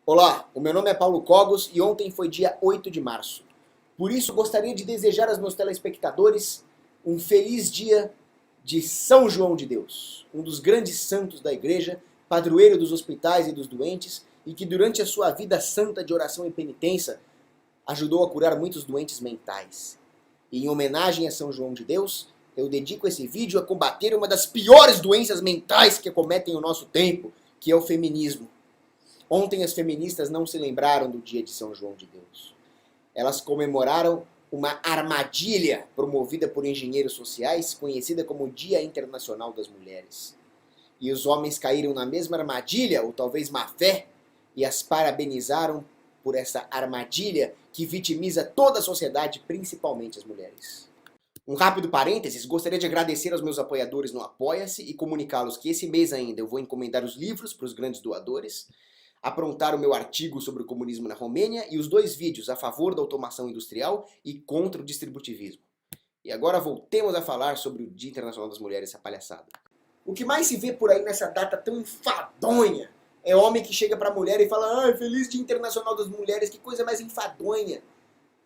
Olá, o meu nome é Paulo Cogos e ontem foi dia 8 de março. Por isso, gostaria de desejar aos meus telespectadores um feliz dia de São João de Deus, um dos grandes santos da igreja, padroeiro dos hospitais e dos doentes, e que durante a sua vida santa de oração e penitência ajudou a curar muitos doentes mentais. E em homenagem a São João de Deus, eu dedico esse vídeo a combater uma das piores doenças mentais que acometem o nosso tempo, que é o feminismo. Ontem as feministas não se lembraram do dia de São João de Deus. Elas comemoraram uma armadilha promovida por engenheiros sociais, conhecida como Dia Internacional das Mulheres. E os homens caíram na mesma armadilha, ou talvez má fé, e as parabenizaram por essa armadilha que vitimiza toda a sociedade, principalmente as mulheres. Um rápido parênteses, gostaria de agradecer aos meus apoiadores no Apoia-se e comunicá-los que esse mês ainda eu vou encomendar os livros para os grandes doadores, aprontar o meu artigo sobre o comunismo na Romênia e os 2 vídeos a favor da automação industrial e contra o distributivismo. E agora voltemos a falar sobre o Dia Internacional das Mulheres, essa palhaçada. O que mais se vê por aí nessa data tão enfadonha é homem que chega pra mulher e fala: "Ah, feliz Dia Internacional das Mulheres", que coisa mais enfadonha.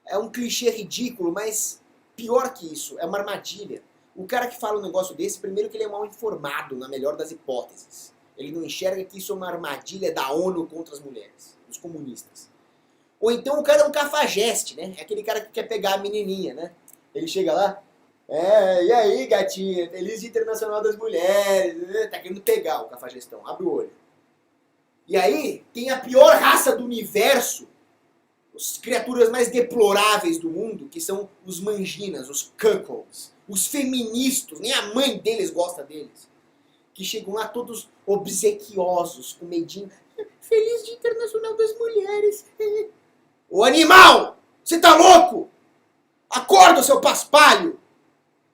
É um clichê ridículo, mas pior que isso, é uma armadilha. O cara que fala um negócio desse, primeiro que ele é mal informado, na melhor das hipóteses. Ele não enxerga que isso é uma armadilha da ONU contra as mulheres, os comunistas. Ou então o cara é um cafajeste, né? É aquele cara que quer pegar a menininha, né? Ele chega lá, e aí, gatinha, feliz Dia Internacional das Mulheres. Tá querendo pegar o cafajestão, abre o olho. E aí, tem a pior raça do universo, as criaturas mais deploráveis do mundo, que são os manginas, os cuckolds, os feministas, nem a mãe deles gosta deles. Que chegam lá todos obsequiosos, com medinho. Feliz Dia Internacional das Mulheres. Ô animal! Você tá louco? Acorda, seu paspalho!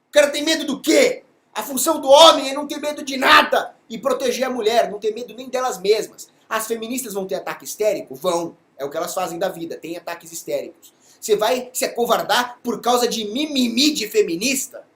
O cara tem medo do quê? A função do homem é não ter medo de nada e proteger a mulher, não ter medo nem delas mesmas. As feministas vão ter ataque histérico? Vão. É o que elas fazem da vida, tem ataques histéricos. Você vai se acovardar por causa de mimimi de feminista?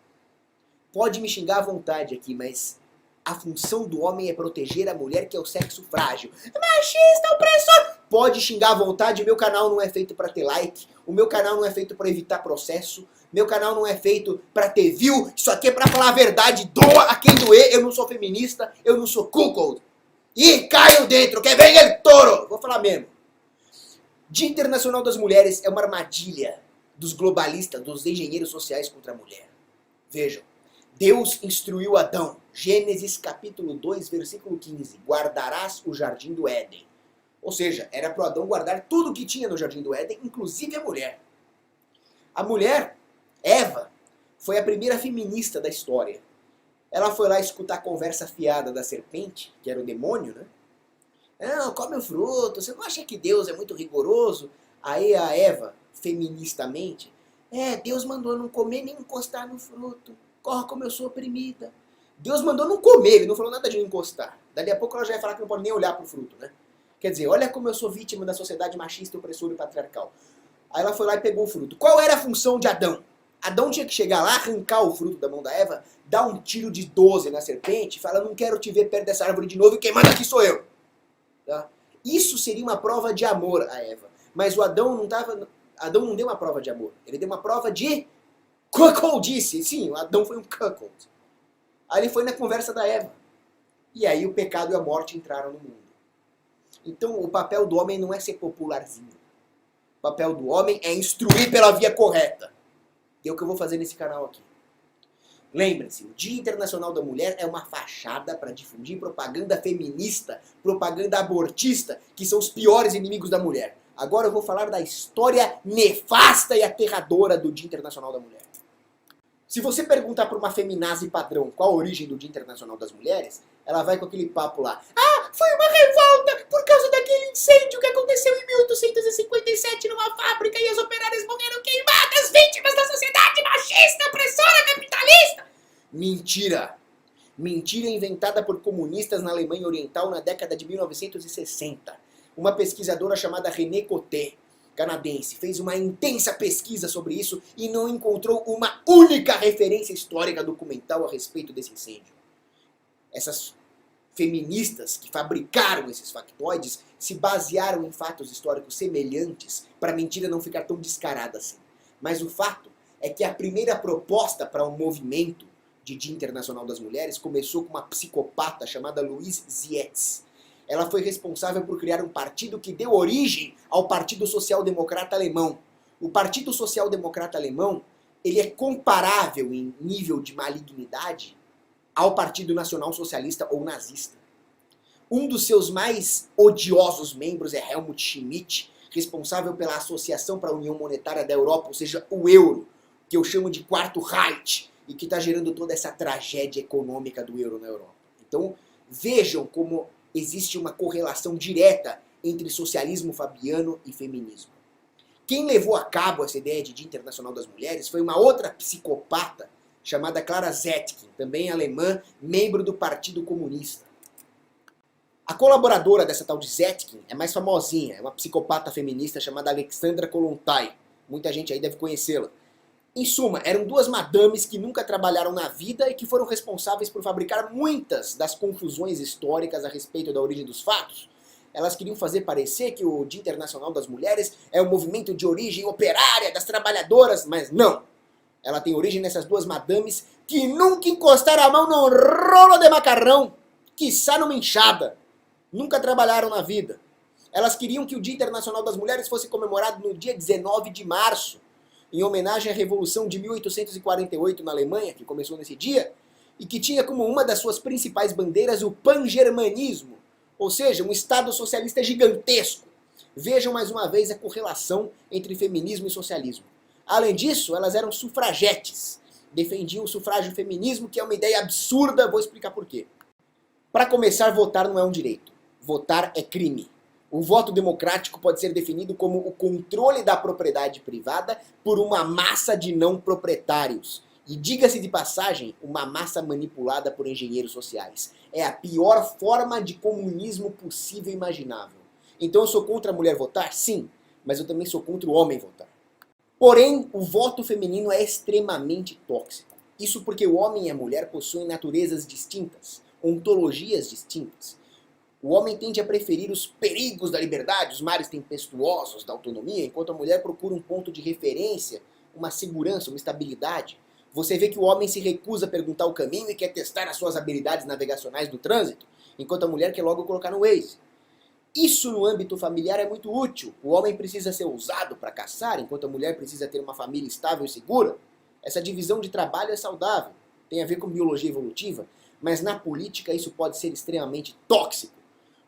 Pode me xingar à vontade aqui, mas a função do homem é proteger a mulher, que é o sexo frágil. Machista, opressor! Pode xingar à vontade, meu canal não é feito pra ter like, o meu canal não é feito pra evitar processo, meu canal não é feito pra ter view, isso aqui é pra falar a verdade, doa a quem doer, eu não sou feminista, eu não sou cuckold. E caio dentro, que vem el toro! Vou falar mesmo. Dia Internacional das Mulheres é uma armadilha dos globalistas, dos engenheiros sociais contra a mulher. Vejam. Deus instruiu Adão, Gênesis capítulo 2, versículo 15, guardarás o jardim do Éden. Ou seja, era para Adão guardar tudo que tinha no jardim do Éden, inclusive a mulher. A mulher, Eva, foi a primeira feminista da história. Ela foi lá escutar a conversa fiada da serpente, que era o demônio, né? Não, come o fruto, você não acha que Deus é muito rigoroso? Aí a Eva, feministamente, Deus mandou não comer nem encostar no fruto. Corra como eu sou oprimida. Deus mandou não comer, ele não falou nada de não encostar. Dali a pouco ela já vai falar que não pode nem olhar pro fruto, né? Quer dizer, olha como eu sou vítima da sociedade machista, opressora e patriarcal. Aí ela foi lá e pegou o fruto. Qual era a função de Adão? Adão tinha que chegar lá, arrancar o fruto da mão da Eva, dar um tiro de 12 na serpente e falar: não quero te ver perto dessa árvore de novo e quem manda aqui sou eu. Tá? Isso seria uma prova de amor a Eva. Mas o Adão não deu uma prova de amor. Ele deu uma prova de cuckoldice. Sim, o Adão foi um cuckold. Aí ele foi na conversa da Eva. E aí o pecado e a morte entraram no mundo. Então o papel do homem não é ser popularzinho. O papel do homem é instruir pela via correta. E é o que eu vou fazer nesse canal aqui. Lembre-se, o Dia Internacional da Mulher é uma fachada para difundir propaganda feminista, propaganda abortista, que são os piores inimigos da mulher. Agora eu vou falar da história nefasta e aterradora do Dia Internacional da Mulher. Se você perguntar para uma feminazi padrão qual a origem do Dia Internacional das Mulheres, ela vai com aquele papo lá: ah, foi uma revolta por causa daquele incêndio que aconteceu em 1857 numa fábrica e as operárias morreram queimadas, vítimas da sociedade machista, opressora, capitalista. Mentira! Mentira inventada por comunistas na Alemanha Oriental na década de 1960. Uma pesquisadora chamada René Coté, canadense, fez uma intensa pesquisa sobre isso e não encontrou uma única referência histórica documental a respeito desse incêndio. Essas feministas que fabricaram esses factoides se basearam em fatos históricos semelhantes para a mentira não ficar tão descarada assim. Mas o fato é que a primeira proposta para um movimento de Dia Internacional das Mulheres começou com uma psicopata chamada Louise Zietz. Ela foi responsável por criar um partido que deu origem ao Partido Social Democrata Alemão. O Partido Social Democrata Alemão, ele é comparável em nível de malignidade ao Partido Nacional Socialista ou nazista. Um dos seus mais odiosos membros é Helmut Schmidt, responsável pela Associação para a União Monetária da Europa, ou seja, o euro, que eu chamo de Quarto Reich, e que está gerando toda essa tragédia econômica do euro na Europa. Então, vejam como existe uma correlação direta entre socialismo fabiano e feminismo. Quem levou a cabo essa ideia de Dia Internacional das Mulheres foi uma outra psicopata chamada Clara Zetkin, também alemã, membro do Partido Comunista. A colaboradora dessa tal de Zetkin é mais famosinha, é uma psicopata feminista chamada Alexandra Kollontai. Muita gente aí deve conhecê-la. Em suma, eram duas madames que nunca trabalharam na vida e que foram responsáveis por fabricar muitas das confusões históricas a respeito da origem dos fatos. Elas queriam fazer parecer que o Dia Internacional das Mulheres é um movimento de origem operária das trabalhadoras, mas não. Ela tem origem nessas duas madames que nunca encostaram a mão num rolo de macarrão, quiçá numa enxada. Nunca trabalharam na vida. Elas queriam que o Dia Internacional das Mulheres fosse comemorado no dia 19 de março, em homenagem à Revolução de 1848 na Alemanha, que começou nesse dia, e que tinha como uma das suas principais bandeiras o pan-germanismo, ou seja, um Estado socialista gigantesco. Vejam mais uma vez a correlação entre feminismo e socialismo. Além disso, elas eram sufragetes, defendiam o sufrágio feminismo, que é uma ideia absurda, vou explicar por quê. Para começar, votar não é um direito. Votar é crime. O voto democrático pode ser definido como o controle da propriedade privada por uma massa de não proprietários. E diga-se de passagem, uma massa manipulada por engenheiros sociais. É a pior forma de comunismo possível e imaginável. Então eu sou contra a mulher votar? Sim, mas eu também sou contra o homem votar. Porém, o voto feminino é extremamente tóxico. Isso porque o homem e a mulher possuem naturezas distintas, ontologias distintas. O homem tende a preferir os perigos da liberdade, os mares tempestuosos da autonomia, enquanto a mulher procura um ponto de referência, uma segurança, uma estabilidade. Você vê que o homem se recusa a perguntar o caminho e quer testar as suas habilidades navegacionais do trânsito, enquanto a mulher quer logo colocar no Waze. Isso no âmbito familiar é muito útil. O homem precisa ser ousado para caçar, enquanto a mulher precisa ter uma família estável e segura. Essa divisão de trabalho é saudável, tem a ver com biologia evolutiva, mas na política isso pode ser extremamente tóxico.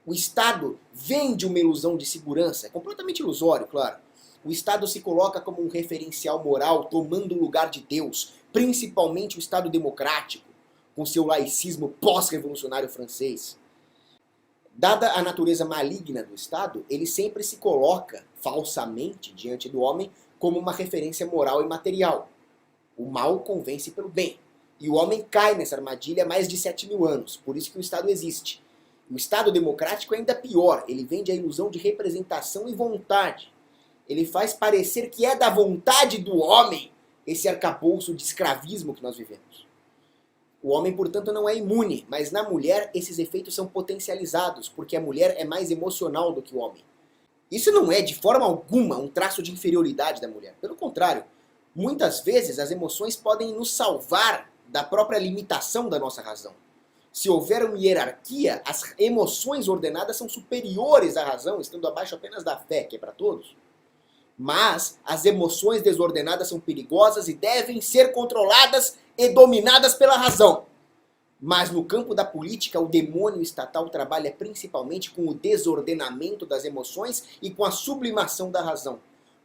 O Estado vende uma ilusão de segurança, é completamente ilusório, claro. O Estado se coloca como um referencial moral, tomando o lugar de Deus, principalmente o Estado democrático, com seu laicismo pós-revolucionário francês. Dada a natureza maligna do Estado, ele sempre se coloca, falsamente, diante do homem, como uma referência moral e material. O mal convence pelo bem. E o homem cai nessa armadilha há mais de 7.000 anos, por isso que o Estado existe. O Estado democrático é ainda pior, ele vende a ilusão de representação e vontade. Ele faz parecer que é da vontade do homem esse arcabouço de escravismo que nós vivemos. O homem, portanto, não é imune, mas na mulher esses efeitos são potencializados, porque a mulher é mais emocional do que o homem. Isso não é, de forma alguma, um traço de inferioridade da mulher. Pelo contrário, muitas vezes as emoções podem nos salvar da própria limitação da nossa razão. Se houver uma hierarquia, as emoções ordenadas são superiores à razão, estando abaixo apenas da fé, que é para todos. Mas as emoções desordenadas são perigosas e devem ser controladas e dominadas pela razão. Mas no campo da política, o demônio estatal trabalha principalmente com o desordenamento das emoções e com a sublimação da razão.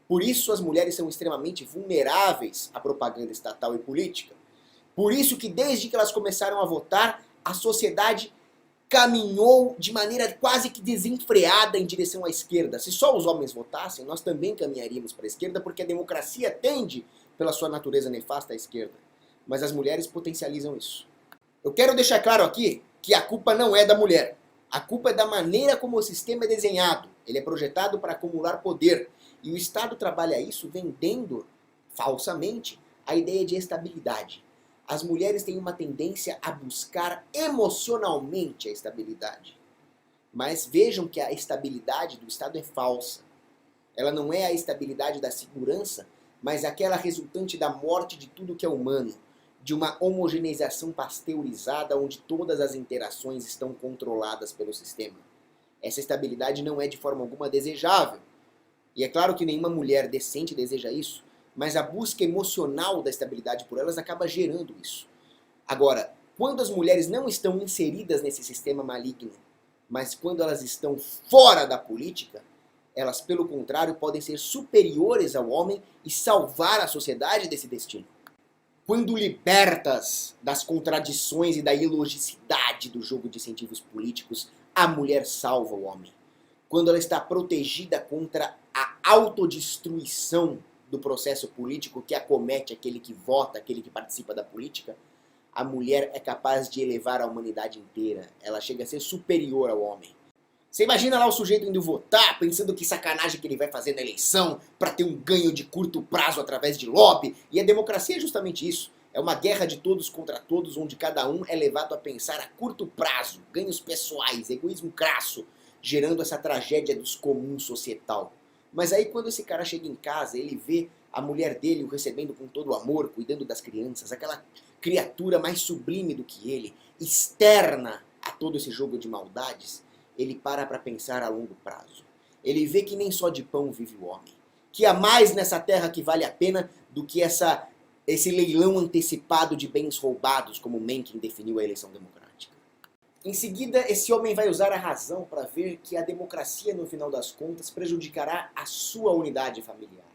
Por isso as mulheres são extremamente vulneráveis à propaganda estatal e política. Por isso que desde que elas começaram a votar, a sociedade caminhou de maneira quase que desenfreada em direção à esquerda. Se só os homens votassem, nós também caminharíamos para a esquerda, porque a democracia tende, pela sua natureza nefasta, à esquerda. Mas as mulheres potencializam isso. Eu quero deixar claro aqui que a culpa não é da mulher. A culpa é da maneira como o sistema é desenhado. Ele é projetado para acumular poder. E o Estado trabalha isso vendendo, falsamente, a ideia de estabilidade. as mulheres têm uma tendência a buscar emocionalmente a estabilidade. Mas vejam que a estabilidade do Estado é falsa. Ela não é a estabilidade da segurança, mas aquela resultante da morte de tudo que é humano, de uma homogeneização pasteurizada onde todas as interações estão controladas pelo sistema. Essa estabilidade não é de forma alguma desejável. E é claro que nenhuma mulher decente deseja isso, mas a busca emocional da estabilidade por elas acaba gerando isso. Agora, quando as mulheres não estão inseridas nesse sistema maligno, mas quando elas estão fora da política, elas, pelo contrário, podem ser superiores ao homem e salvar a sociedade desse destino. Quando libertas das contradições e da ilogicidade do jogo de incentivos políticos, a mulher salva o homem. Quando ela está protegida contra a autodestruição do processo político que acomete aquele que vota, aquele que participa da política, a mulher é capaz de elevar a humanidade inteira. Ela chega a ser superior ao homem. Você imagina lá o sujeito indo votar, pensando que sacanagem que ele vai fazer na eleição para ter um ganho de curto prazo através de lobby. E a democracia é justamente isso. É uma guerra de todos contra todos, onde cada um é levado a pensar a curto prazo, ganhos pessoais, egoísmo crasso, gerando essa tragédia dos comuns societal. Mas aí quando esse cara chega em casa, ele vê a mulher dele o recebendo com todo o amor, cuidando das crianças, aquela criatura mais sublime do que ele, externa a todo esse jogo de maldades, ele para pensar a longo prazo. Ele vê que nem só de pão vive o homem, que há mais nessa terra que vale a pena do que esse leilão antecipado de bens roubados, como Mencken definiu a eleição democrática. Em seguida, esse homem vai usar a razão para ver que a democracia, no final das contas, prejudicará a sua unidade familiar.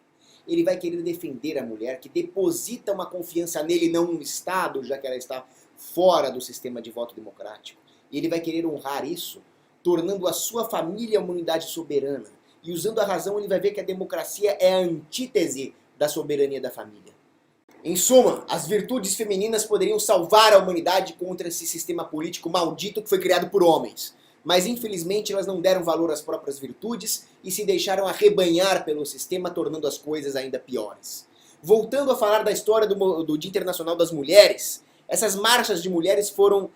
Ele vai querer defender a mulher que deposita uma confiança nele, não no Estado, já que ela está fora do sistema de voto democrático. E ele vai querer honrar isso, tornando a sua família uma unidade soberana. E usando a razão, ele vai ver que a democracia é a antítese da soberania da família. Em suma, as virtudes femininas poderiam salvar a humanidade contra esse sistema político maldito que foi criado por homens. Mas infelizmente elas não deram valor às próprias virtudes e se deixaram arrebanhar pelo sistema, tornando as coisas ainda piores. Voltando a falar da história do Dia Internacional das Mulheres, essas marchas de mulheres foram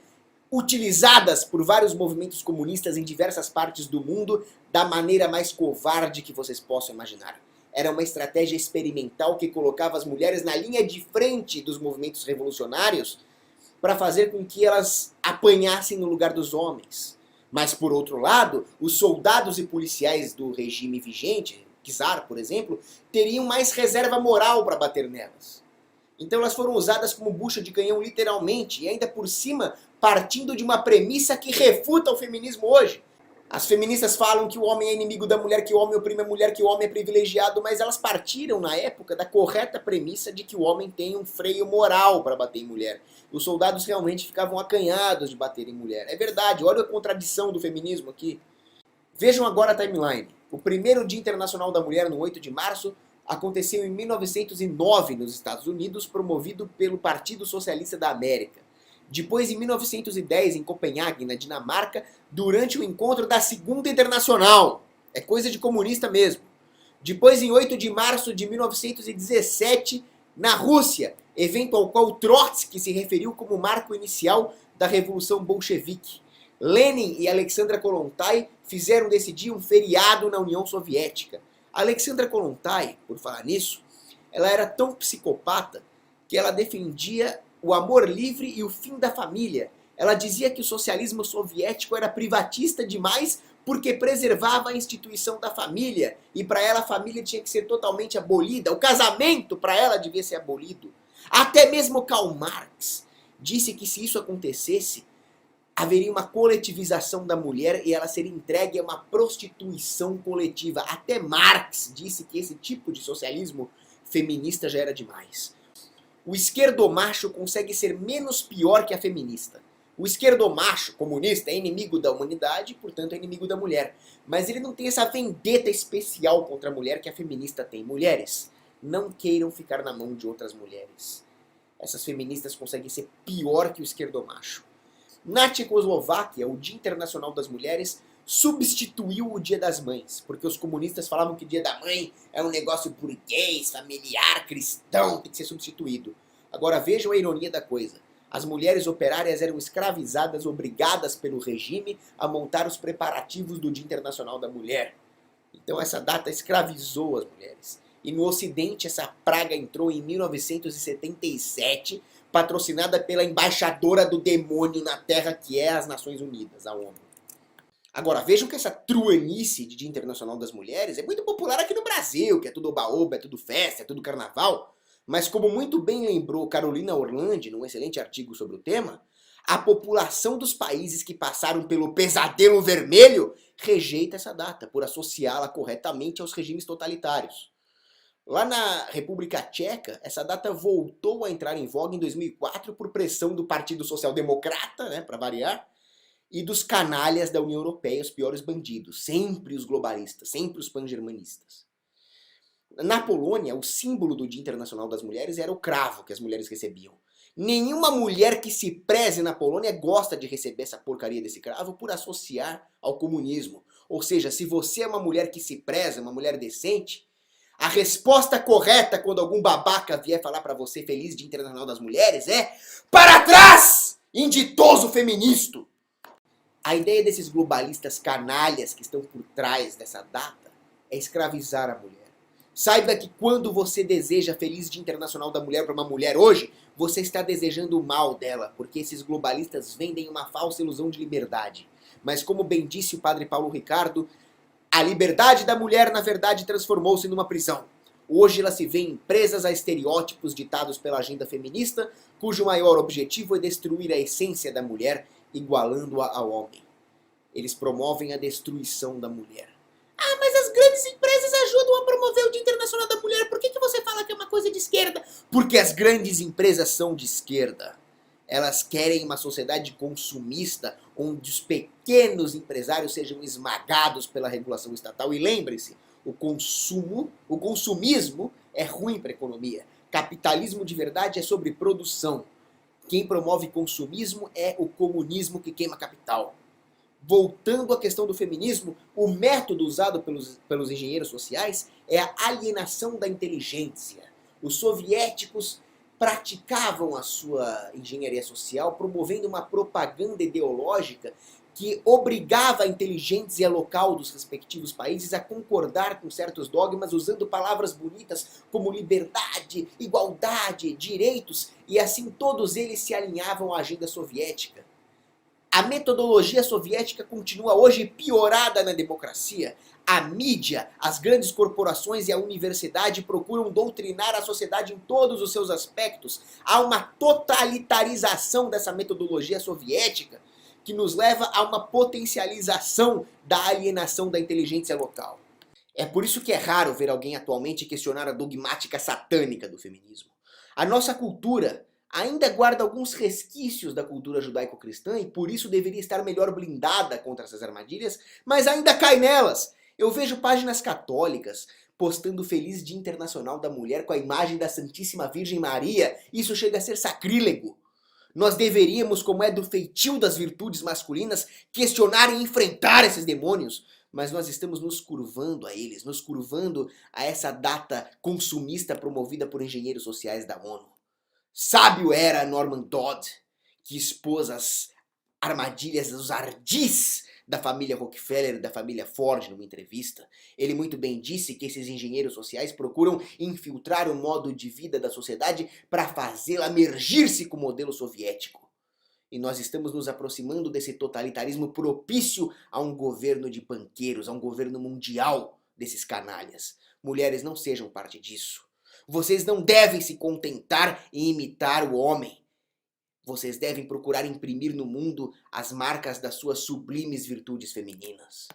utilizadas por vários movimentos comunistas em diversas partes do mundo da maneira mais covarde que vocês possam imaginar. Era uma estratégia experimental que colocava as mulheres na linha de frente dos movimentos revolucionários para fazer com que elas apanhassem no lugar dos homens. Mas, por outro lado, os soldados e policiais do regime vigente, czar, por exemplo, teriam mais reserva moral para bater nelas. Então elas foram usadas como bucha de canhão literalmente, e ainda por cima partindo de uma premissa que refuta o feminismo hoje. As feministas falam que o homem é inimigo da mulher, que o homem oprime a mulher, que o homem é privilegiado, mas elas partiram na época da correta premissa de que o homem tem um freio moral para bater em mulher. Os soldados realmente ficavam acanhados de bater em mulher. É verdade, olha a contradição do feminismo aqui. Vejam agora a timeline. O primeiro Dia Internacional da Mulher, no 8 de março, aconteceu em 1909 nos Estados Unidos, promovido pelo Partido Socialista da América. Depois, em 1910, em Copenhague, na Dinamarca, durante o encontro da Segunda Internacional. É coisa de comunista mesmo. Depois, em 8 de março de 1917, na Rússia, evento ao qual Trotsky se referiu como marco inicial da Revolução Bolchevique. Lenin e Alexandra Kollontai fizeram desse dia um feriado na União Soviética. Alexandra Kollontai, por falar nisso, ela era tão psicopata que ela defendia o amor livre e o fim da família. Ela dizia que o socialismo soviético era privatista demais porque preservava a instituição da família. E para ela a família tinha que ser totalmente abolida. O casamento para ela devia ser abolido. Até mesmo Karl Marx disse que se isso acontecesse, haveria uma coletivização da mulher e ela seria entregue a uma prostituição coletiva. Até Marx disse que esse tipo de socialismo feminista já era demais. O esquerdomacho consegue ser menos pior que a feminista. O esquerdomacho comunista é inimigo da humanidade, portanto é inimigo da mulher. Mas ele não tem essa vendetta especial contra a mulher que a feminista tem. Mulheres, não queiram ficar na mão de outras mulheres. Essas feministas conseguem ser pior que o esquerdomacho. Na Tchecoslováquia, o Dia Internacional das Mulheres substituiu o Dia das Mães, porque os comunistas falavam que o Dia da Mãe é um negócio burguês, familiar, cristão, tem que ser substituído. Agora vejam a ironia da coisa. As mulheres operárias eram escravizadas, obrigadas pelo regime a montar os preparativos do Dia Internacional da Mulher. Então essa data escravizou as mulheres. E no Ocidente essa praga entrou em 1977, patrocinada pela embaixadora do demônio na Terra, que é as Nações Unidas, a ONU. Agora, vejam que essa truanice de Dia Internacional das Mulheres é muito popular aqui no Brasil, que é tudo oba-oba, é tudo festa, é tudo carnaval. Mas como muito bem lembrou Carolina Orlandi, num excelente artigo sobre o tema, a população dos países que passaram pelo pesadelo vermelho rejeita essa data, por associá-la corretamente aos regimes totalitários. Lá na República Tcheca, essa data voltou a entrar em voga em 2004 por pressão do Partido Social Democrata, né, para variar, e dos canalhas da União Europeia, os piores bandidos, sempre os globalistas, sempre os pan-germanistas. Na Polônia, o símbolo do Dia Internacional das Mulheres era o cravo que as mulheres recebiam. Nenhuma mulher que se preze na Polônia gosta de receber essa porcaria desse cravo por associar ao comunismo. Ou seja, se você é uma mulher que se preza, uma mulher decente, a resposta correta quando algum babaca vier falar pra você Feliz Dia Internacional das Mulheres é para trás, inditoso feminista! A ideia desses globalistas canalhas que estão por trás dessa data é escravizar a mulher. Saiba que quando você deseja Feliz Dia Internacional da Mulher para uma mulher hoje, você está desejando o mal dela, porque esses globalistas vendem uma falsa ilusão de liberdade. Mas como bem disse o padre Paulo Ricardo, a liberdade da mulher na verdade transformou-se numa prisão. Hoje ela se vê presas a estereótipos ditados pela agenda feminista, cujo maior objetivo é destruir a essência da mulher, igualando-a ao homem. Eles promovem a destruição da mulher. Ah, mas as grandes empresas ajudam a promover o Dia Internacional da Mulher. Por que você fala que é uma coisa de esquerda? Porque as grandes empresas são de esquerda. Elas querem uma sociedade consumista, onde os pequenos empresários sejam esmagados pela regulação estatal. E lembre-se, o consumismo é ruim para a economia. Capitalismo de verdade é sobre produção. Quem promove consumismo é o comunismo que queima capital. Voltando à questão do feminismo, o método usado pelos engenheiros sociais é a alienação da inteligência. Os soviéticos praticavam a sua engenharia social promovendo uma propaganda ideológica que obrigava a inteligência local dos respectivos países a concordar com certos dogmas usando palavras bonitas como liberdade, igualdade, direitos, e assim todos eles se alinhavam à agenda soviética. A metodologia soviética continua hoje piorada na democracia. A mídia, as grandes corporações e a universidade procuram doutrinar a sociedade em todos os seus aspectos. Há uma totalitarização dessa metodologia soviética que nos leva a uma potencialização da alienação da inteligência local. É por isso que é raro ver alguém atualmente questionar a dogmática satânica do feminismo. A nossa cultura ainda guarda alguns resquícios da cultura judaico-cristã e por isso deveria estar melhor blindada contra essas armadilhas, mas ainda cai nelas. Eu vejo páginas católicas postando Feliz Dia Internacional da Mulher com a imagem da Santíssima Virgem Maria. Isso chega a ser sacrílego. Nós deveríamos, como é do feitio das virtudes masculinas, questionar e enfrentar esses demônios. Mas nós estamos nos curvando a eles, nos curvando a essa data consumista promovida por engenheiros sociais da ONU. Sábio era Norman Dodd, que expôs as armadilhas, os ardis da família Rockefeller e da família Ford numa entrevista. Ele muito bem disse que esses engenheiros sociais procuram infiltrar o modo de vida da sociedade para fazê-la mergir-se com o modelo soviético. E nós estamos nos aproximando desse totalitarismo propício a um governo de banqueiros, a um governo mundial desses canalhas. Mulheres, não sejam parte disso. Vocês não devem se contentar em imitar o homem. Vocês devem procurar imprimir no mundo as marcas das suas sublimes virtudes femininas.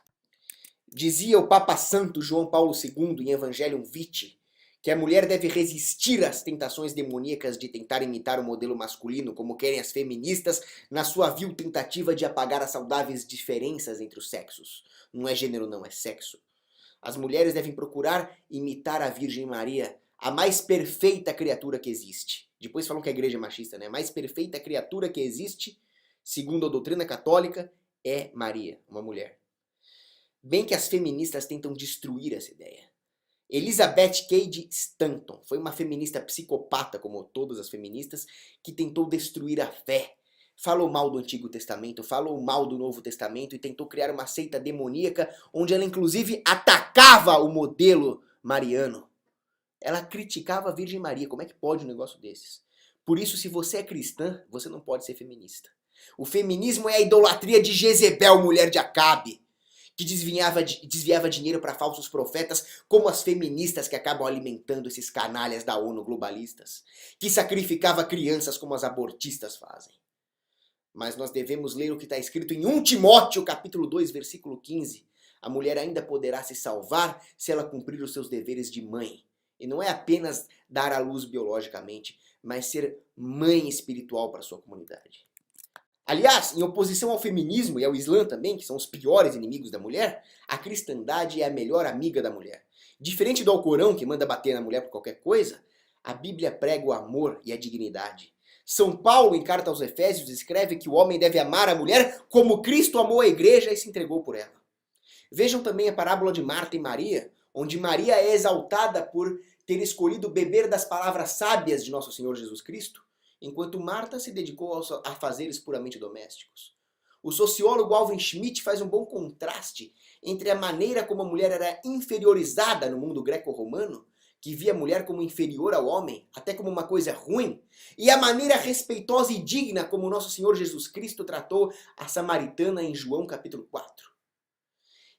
Dizia o Papa Santo João Paulo II em Evangelium Vitae que a mulher deve resistir às tentações demoníacas de tentar imitar o modelo masculino, como querem as feministas, na sua vil tentativa de apagar as saudáveis diferenças entre os sexos. Não é gênero, não, é sexo. As mulheres devem procurar imitar a Virgem Maria, a mais perfeita criatura que existe. Depois falam que a igreja é machista, né? A mais perfeita criatura que existe, segundo a doutrina católica, é Maria, uma mulher. Bem que as feministas tentam destruir essa ideia. Elizabeth Cady Stanton foi uma feminista psicopata, como todas as feministas, que tentou destruir a fé. Falou mal do Antigo Testamento, falou mal do Novo Testamento e tentou criar uma seita demoníaca onde ela inclusive atacava o modelo mariano. Ela criticava a Virgem Maria. Como é que pode um negócio desses? Por isso, se você é cristã, você não pode ser feminista. O feminismo é a idolatria de Jezebel, mulher de Acabe, que desviava dinheiro para falsos profetas, como as feministas que acabam alimentando esses canalhas da ONU globalistas, que sacrificava crianças como as abortistas fazem. Mas nós devemos ler o que está escrito em 1 Timóteo, capítulo 2, versículo 15. A mulher ainda poderá se salvar se ela cumprir os seus deveres de mãe. E não é apenas dar à luz biologicamente, mas ser mãe espiritual para sua comunidade. Aliás, em oposição ao feminismo e ao Islã também, que são os piores inimigos da mulher, a cristandade é a melhor amiga da mulher. Diferente do Alcorão, que manda bater na mulher por qualquer coisa, a Bíblia prega o amor e a dignidade. São Paulo, em carta aos Efésios, escreve que o homem deve amar a mulher como Cristo amou a igreja e se entregou por ela. Vejam também a parábola de Marta e Maria, onde Maria é exaltada por ter escolhido beber das palavras sábias de nosso Senhor Jesus Cristo, enquanto Marta se dedicou a afazeres puramente domésticos. O sociólogo Alvin Schmidt faz um bom contraste entre a maneira como a mulher era inferiorizada no mundo greco-romano, que via a mulher como inferior ao homem, até como uma coisa ruim, e a maneira respeitosa e digna como nosso Senhor Jesus Cristo tratou a samaritana em João capítulo 4.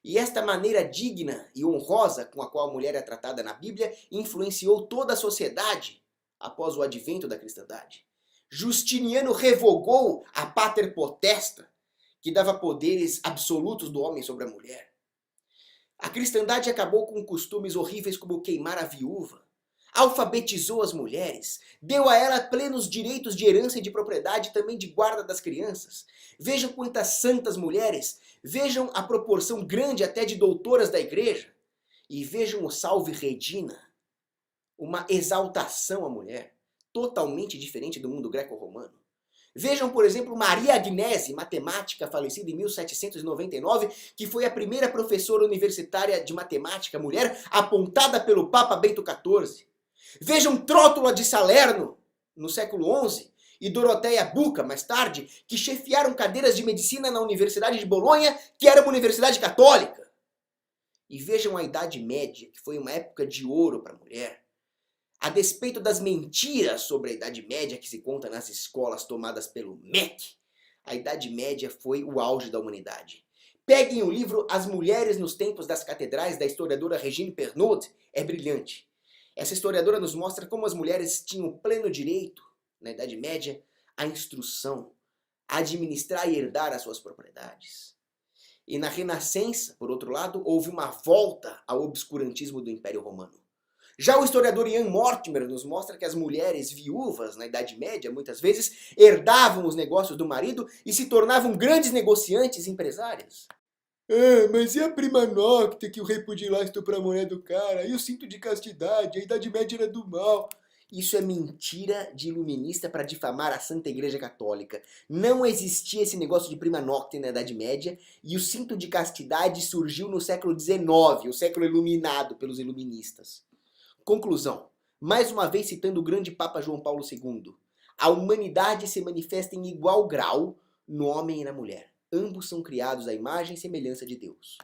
E esta maneira digna e honrosa com a qual a mulher é tratada na Bíblia influenciou toda a sociedade após o advento da cristandade. Justiniano revogou a pater potesta, que dava poderes absolutos do homem sobre a mulher. A cristandade acabou com costumes horríveis como queimar a viúva, alfabetizou as mulheres, deu a ela plenos direitos de herança e de propriedade e também de guarda das crianças. Vejam quantas santas mulheres, vejam a proporção grande até de doutoras da igreja, e vejam o Salve Regina, uma exaltação à mulher, totalmente diferente do mundo greco-romano. Vejam, por exemplo, Maria Agnese, matemática falecida em 1799, que foi a primeira professora universitária de matemática mulher apontada pelo Papa Bento XIV. Vejam Trótula de Salerno, no século XI, e Doroteia Bucca, mais tarde, que chefiaram cadeiras de medicina na Universidade de Bolonha, que era uma universidade católica. E vejam a Idade Média, que foi uma época de ouro para a mulher. A despeito das mentiras sobre a Idade Média que se conta nas escolas tomadas pelo MEC, a Idade Média foi o auge da humanidade. Peguem o livro As Mulheres nos Tempos das Catedrais, da historiadora Regine Pernaud, é brilhante. Essa historiadora nos mostra como as mulheres tinham pleno direito, na Idade Média, à instrução, a administrar e herdar as suas propriedades. E na Renascença, por outro lado, houve uma volta ao obscurantismo do Império Romano. Já o historiador Ian Mortimer nos mostra que as mulheres viúvas, na Idade Média, muitas vezes, herdavam os negócios do marido e se tornavam grandes negociantes e empresárias. Mas e a prima nocte que o rei podia ir lá estuprar a mulher do cara? E o cinto de castidade? A Idade Média era do mal. Isso é mentira de iluminista para difamar a Santa Igreja Católica. Não existia esse negócio de prima nocte na Idade Média e o cinto de castidade surgiu no século XIX, o século iluminado pelos iluministas. Conclusão, mais uma vez citando o grande Papa João Paulo II, a humanidade se manifesta em igual grau no homem e na mulher. Ambos são criados à imagem e semelhança de Deus.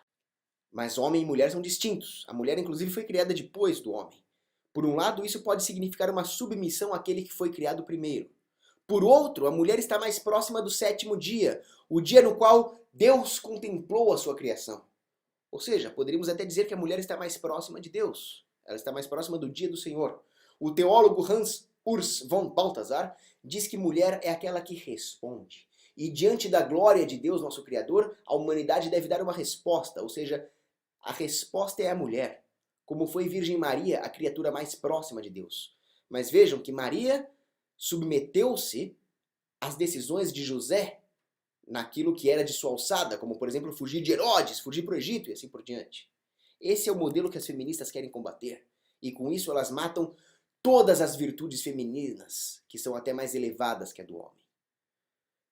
Mas homem e mulher são distintos. A mulher inclusive foi criada depois do homem. Por um lado, isso pode significar uma submissão àquele que foi criado primeiro. Por outro, a mulher está mais próxima do sétimo dia, o dia no qual Deus contemplou a sua criação. Ou seja, poderíamos até dizer que a mulher está mais próxima de Deus. Ela está mais próxima do dia do Senhor. O teólogo Hans Urs von Balthasar diz que mulher é aquela que responde. E diante da glória de Deus, nosso Criador, a humanidade deve dar uma resposta. Ou seja, a resposta é a mulher. Como foi Virgem Maria, a criatura mais próxima de Deus. Mas vejam que Maria submeteu-se às decisões de José naquilo que era de sua alçada, como por exemplo fugir de Herodes, fugir para o Egito e assim por diante. Esse é o modelo que as feministas querem combater. E com isso elas matam todas as virtudes femininas, que são até mais elevadas que a do homem.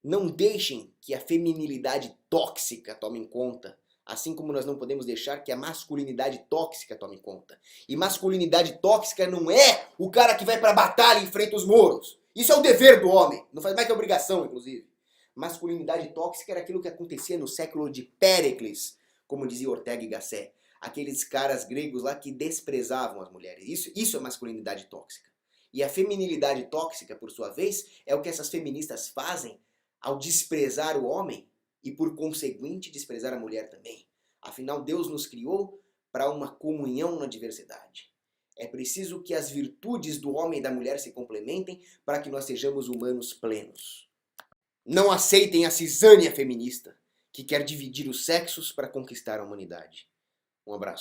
Não deixem que a feminilidade tóxica tome conta Assim como nós não podemos deixar que a masculinidade tóxica tome conta. E masculinidade tóxica não é o cara que vai pra batalha e enfrenta os mouros. Isso é o dever do homem, não faz mais que obrigação, inclusive. Masculinidade tóxica era aquilo que acontecia no século de Péricles, como dizia Ortega y Gasset. Aqueles caras gregos lá que desprezavam as mulheres. Isso é masculinidade tóxica. E a feminilidade tóxica, por sua vez, é o que essas feministas fazem ao desprezar o homem e, por conseguinte, desprezar a mulher também. Afinal, Deus nos criou para uma comunhão na diversidade. É preciso que as virtudes do homem e da mulher se complementem para que nós sejamos humanos plenos. Não aceitem a cisânia feminista, que quer dividir os sexos para conquistar a humanidade. Um abraço.